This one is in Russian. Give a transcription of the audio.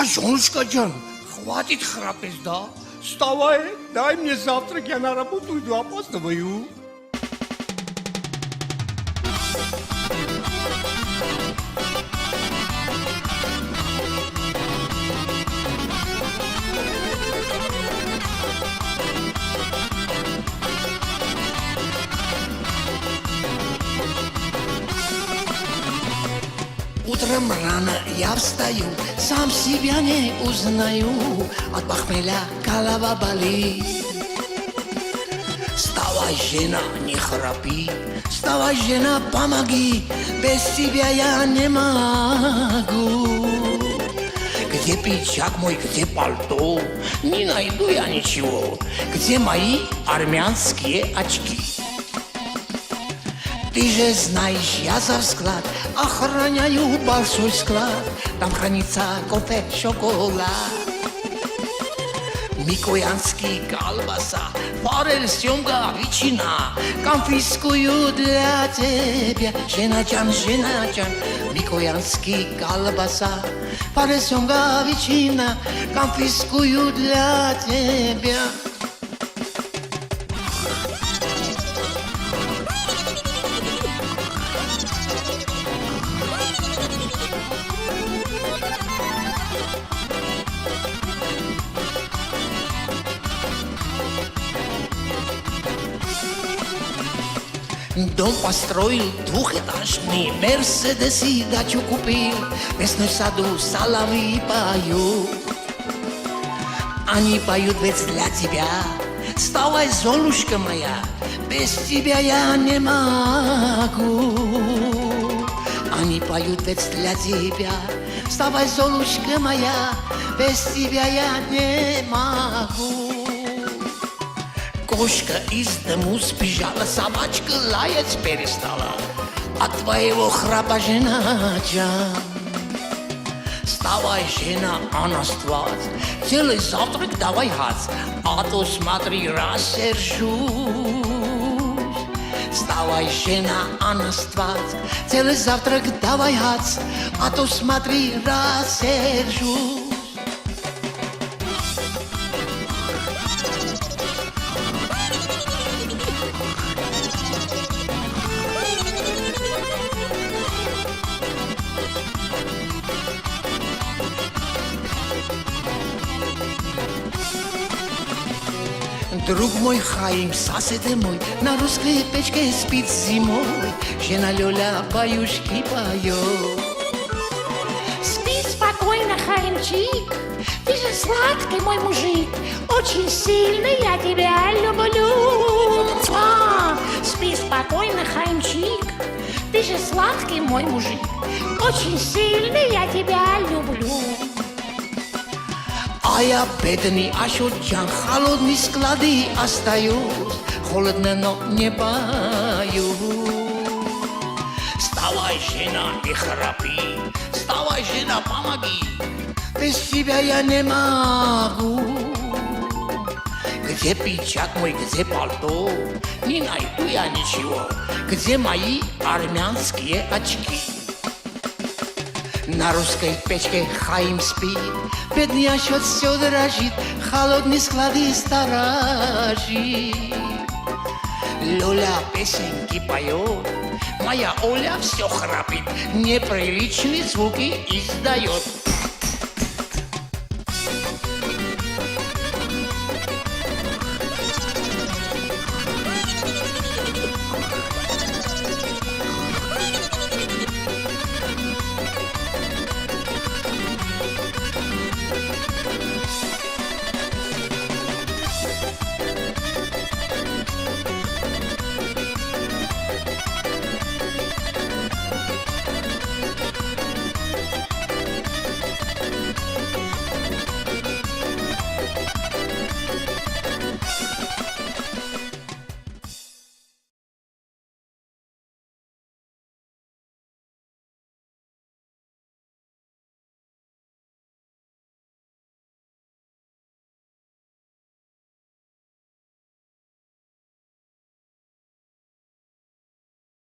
А женушка Джан, хватит храпеть, да? Вставай, дай мне завтрак, я на работу иду, опаздываю. Утром рано я встаю, сам себя не узнаю, от похмелья голова болит. Вставай, жена, не храпи, вставай, жена, помоги, без тебя я не могу. Где пиджак мой, где пальто, не найду я ничего, где мои армянские очки? Ты же знаешь, я за склад охраняю большой склад. Там хранится кофе, шоколад. Микоянский колбаса, форель, семга, ветчина. Конфискую для тебя, жена-чан. Микоянский колбаса, форель, семга, ветчина. Конфискую для тебя. Дом построил двухэтажный, Мерседес и дачу купил, в весной саду соловьи поют. Они поют ведь для тебя, вставай, золушка моя, без тебя я не могу. Они поют ведь для тебя, вставай, золушка моя, без тебя я не могу. Кошка из дому сбежала, собачка лаять перестала от твоего храпа, жена Джан. Вставай, жена, Анастас, делай завтрак, давай хаз, а то смотри, рассержусь. Вставай, жена, Анастас, делай завтрак, давай хаз, а то смотри, рассержусь. Друг мой Хаим, сосед мой, на русской печке спит зимой, жена Лёля баюшки поет. Спи спокойно, Хаимчик, ты же сладкий мой мужик, очень сильно я тебя люблю. Спи спокойно, Хаимчик, ты же сладкий мой мужик, очень сильно я тебя люблю. А я бедный Ашотджан, холодные склады остаюсь, холодно, но не боюсь. Вставай, жена, не храпи, вставай, жена, помоги, без тебя я не могу. Где пиджак мой, где пальто, не найду я ничего, где мои армянские очки? На русской печке Хаим спит, бедный Ашот все дрожит, холодные склады сторожит. Лёля песенки поет, моя Оля все храпит, неприличные звуки издает.